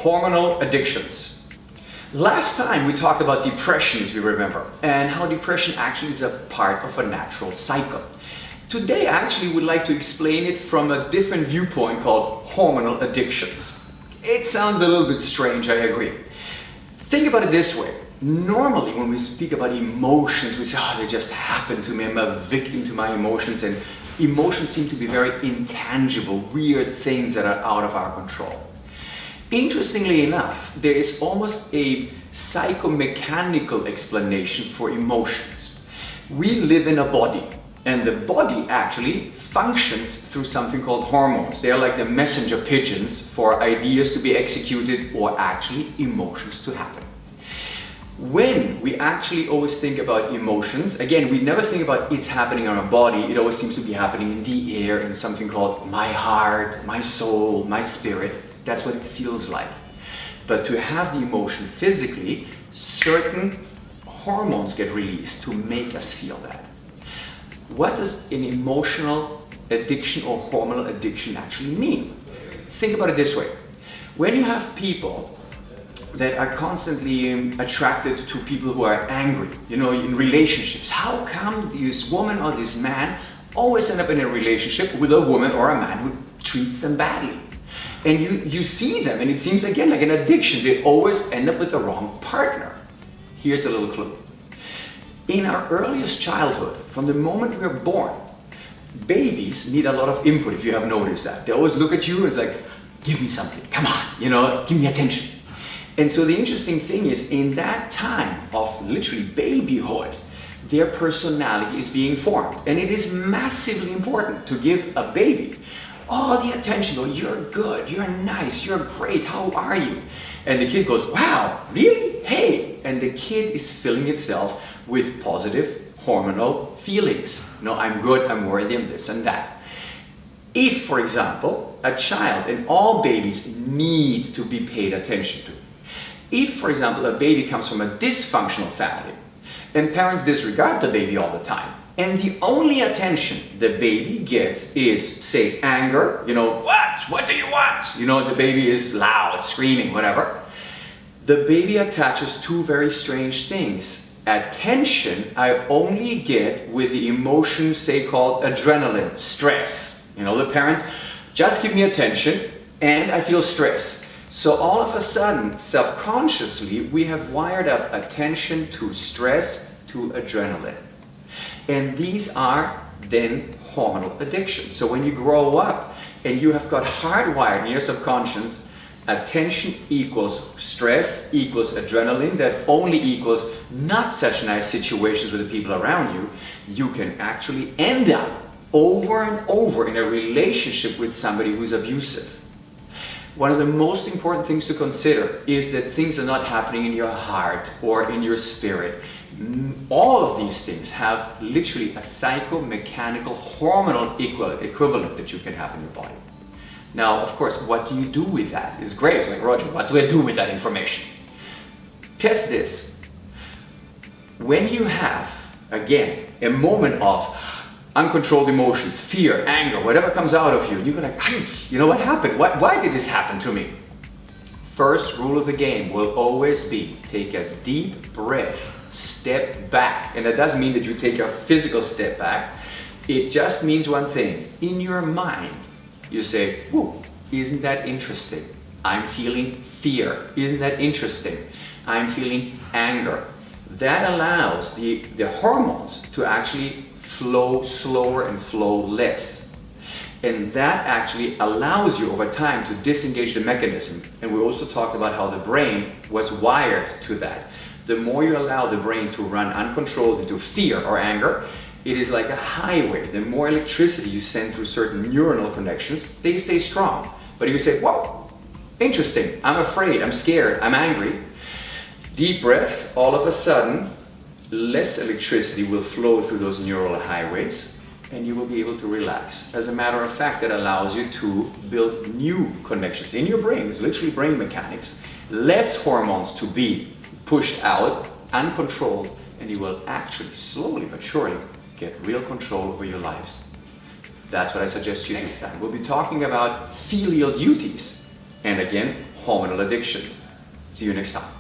Hormonal addictions. Last time we talked about depression, as we remember, and how depression actually is a part of a natural cycle. Today I actually would like to explain it from a different viewpoint called hormonal addictions. It sounds a little bit strange, I agree. Think about it this way. Normally when we speak about emotions, we say, oh, they just happen to me, I'm a victim to my emotions, and emotions seem to be very intangible, weird things that are out of our control. Interestingly enough, there is almost a psychomechanical explanation for emotions. We live in a body, and the body actually functions through something called hormones. They are like the messenger pigeons for ideas to be executed or actually emotions to happen. When we actually always think about emotions, again, we never think about it's happening on our body. It always seems to be happening in the air in something called my heart, my soul, my spirit. That's what it feels like. But to have the emotion physically, certain hormones get released to make us feel that. What does an emotional addiction or hormonal addiction actually mean? Think about it this way. When you have people that are constantly attracted to people who are angry, in relationships, how come this woman or this man always end up in a relationship with a woman or a man who treats them badly? And you see them, and it seems again like an addiction. They always end up with the wrong partner. Here's a little clue. In our earliest childhood, from the moment we're born, babies need a lot of input, if you have noticed that. They always look at you and it's like, give me something, come on, give me attention. And so the interesting thing is, in that time of literally babyhood, their personality is being formed. And it is massively important to give a baby all the attention. Oh, you're good, you're nice, you're great, how are you? And the kid goes, wow, really? Hey! And the kid is filling itself with positive hormonal feelings. No, I'm good, I'm worthy, I'm this and that. If, for example, a child, and all babies need to be paid attention to. If, for example, a baby comes from a dysfunctional family, and parents disregard the baby all the time, and the only attention the baby gets is, say, anger, what do you want? The baby is loud, screaming, whatever. The baby attaches two very strange things. Attention I only get with the emotion, say, called adrenaline, stress. The parents, just give me attention and I feel stress. So all of a sudden, subconsciously, we have wired up attention to stress to adrenaline. And these are then hormonal addictions. So when you grow up and you have got hardwired in your subconscious, attention equals stress equals adrenaline, that only equals not such nice situations with the people around you, you can actually end up over and over in a relationship with somebody who's abusive. One of the most important things to consider is that things are not happening in your heart or in your spirit. All of these things have literally a psychomechanical hormonal equivalent that you can have in your body. Now, of course, what do you do with that? It's great. It's like, Roger, what do I do with that information? Test this. When you have, again, a moment of uncontrolled emotions, fear, anger, whatever comes out of you, and you go like, what happened? Why did this happen to me? First rule of the game will always be, take a deep breath, step back. And that doesn't mean that you take a physical step back. It just means one thing. In your mind, you say, whoa, isn't that interesting? I'm feeling fear. Isn't that interesting? I'm feeling anger. That allows the hormones to actually flow slower and flow less. And that actually allows you over time to disengage the mechanism. And we also talked about how the brain was wired to that. The more you allow the brain to run uncontrolled into fear or anger, it is like a highway. The more electricity you send through certain neuronal connections, they stay strong. But if you say, whoa, interesting, I'm afraid, I'm scared, I'm angry, deep breath, all of a sudden, less electricity will flow through those neural highways, and you will be able to relax. As a matter of fact, that allows you to build new connections in your brain. It's literally brain mechanics. Less hormones to be pushed out, uncontrolled, and you will actually slowly but surely get real control over your lives. That's what I suggest you next time. We'll be talking about filial duties. And again, hormonal addictions. See you next time.